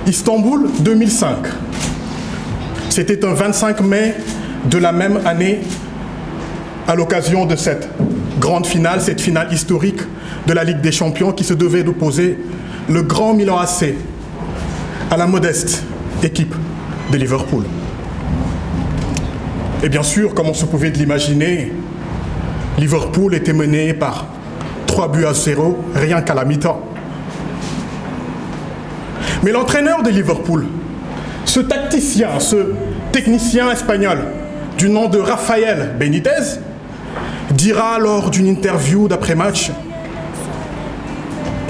Istanbul 2005. C'était un 25 mai de la même année, à l'occasion de cette grande finale, cette finale historique de la Ligue des Champions qui se devait d'opposer le grand Milan AC à la modeste équipe de Liverpool. Et bien sûr, comme on se pouvait de l'imaginer, Liverpool était mené par 3-0 rien qu'à la mi-temps. Mais l'entraîneur de Liverpool, ce tacticien, ce technicien espagnol du nom de Rafael Benitez, dira lors d'une interview d'après-match: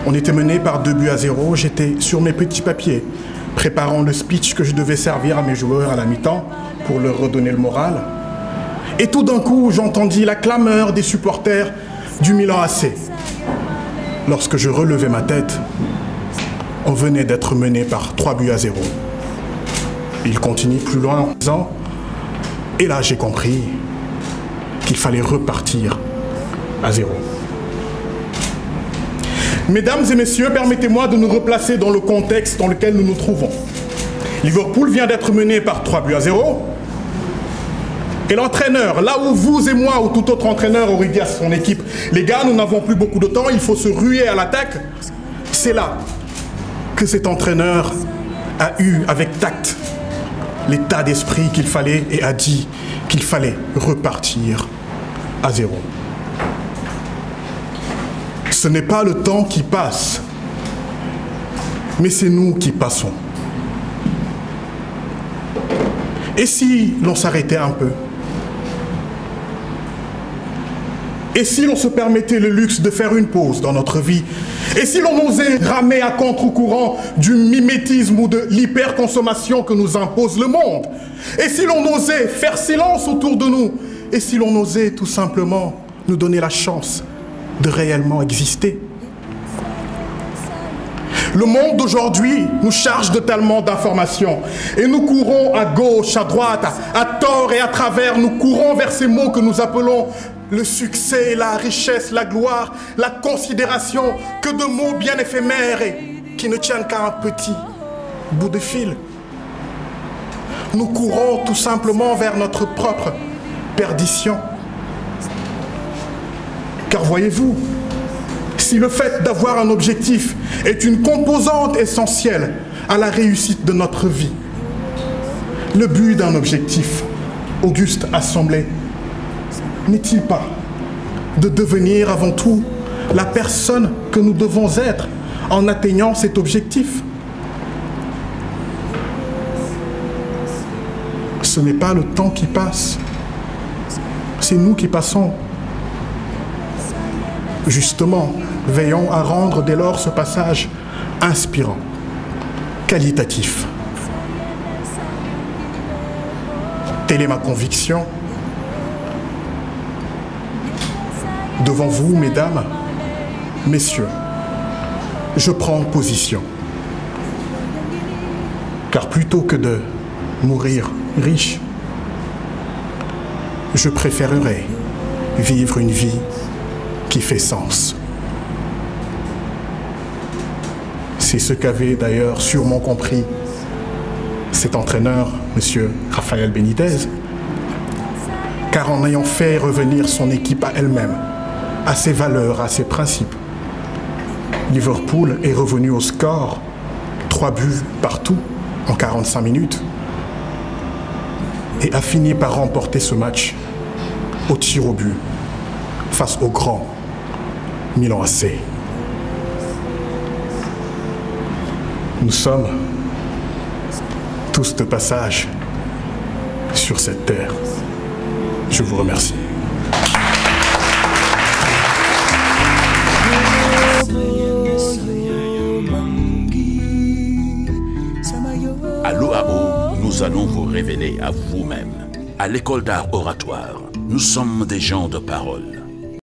on était mené par 2-0, j'étais sur mes petits papiers, préparant le speech que je devais servir à mes joueurs à la mi-temps pour leur redonner le moral. Et tout d'un coup, j'entendis la clameur des supporters du Milan AC. Lorsque je relevai ma tête, on venait d'être mené par 3-0. Il continue plus loin en disant: et là j'ai compris qu'il fallait repartir à 0. Mesdames et messieurs, permettez-moi de nous replacer dans le contexte dans lequel nous nous trouvons. Liverpool vient d'être mené par 3-0. Et l'entraîneur, là où vous et moi ou tout autre entraîneur aurait dit à son équipe: les gars, nous n'avons plus beaucoup de temps, il faut se ruer à l'attaque. C'est là que cet entraîneur a eu avec tact l'état d'esprit qu'il fallait et a dit qu'il fallait repartir à 0. Ce n'est pas le temps qui passe, mais c'est nous qui passons. Et si l'on s'arrêtait un peu? Et si l'on se permettait le luxe de faire une pause dans notre vie? Et si l'on osait ramer à contre-courant du mimétisme ou de l'hyperconsommation que nous impose le monde? Et si l'on osait faire silence autour de nous? Et si l'on osait tout simplement nous donner la chance de réellement exister? Le monde d'aujourd'hui nous charge de tellement d'informations et nous courons à gauche, à droite, à tort et à travers. Nous courons vers ces mots que nous appelons le succès, la richesse, la gloire, la considération, que de mots bien éphémères et qui ne tiennent qu'à un petit bout de fil. Nous courons tout simplement vers notre propre perdition. Car voyez-vous, si le fait d'avoir un objectif est une composante essentielle à la réussite de notre vie, le but d'un objectif, auguste assemblée, n'est-il pas de devenir avant tout la personne que nous devons être en atteignant cet objectif? Ce n'est pas le temps qui passe, c'est nous qui passons. Justement, veillons à rendre dès lors ce passage inspirant, qualitatif. Telle est ma conviction. Devant vous, mesdames, messieurs, je prends position. Car plutôt que de mourir riche, je préférerais vivre une vie qui fait sens. C'est ce qu'avait d'ailleurs sûrement compris cet entraîneur, M. Rafael Benitez, car en ayant fait revenir son équipe à elle-même, à ses valeurs, à ses principes, Liverpool est revenu au score, 3 buts partout en 45 minutes, et a fini par remporter ce match au tir au but face au grand Milan AC. Nous sommes tous de passage sur cette terre. Je vous remercie. À l'OAO, nous allons vous révéler à vous-même. À l'école d'art oratoire, nous sommes des gens de parole.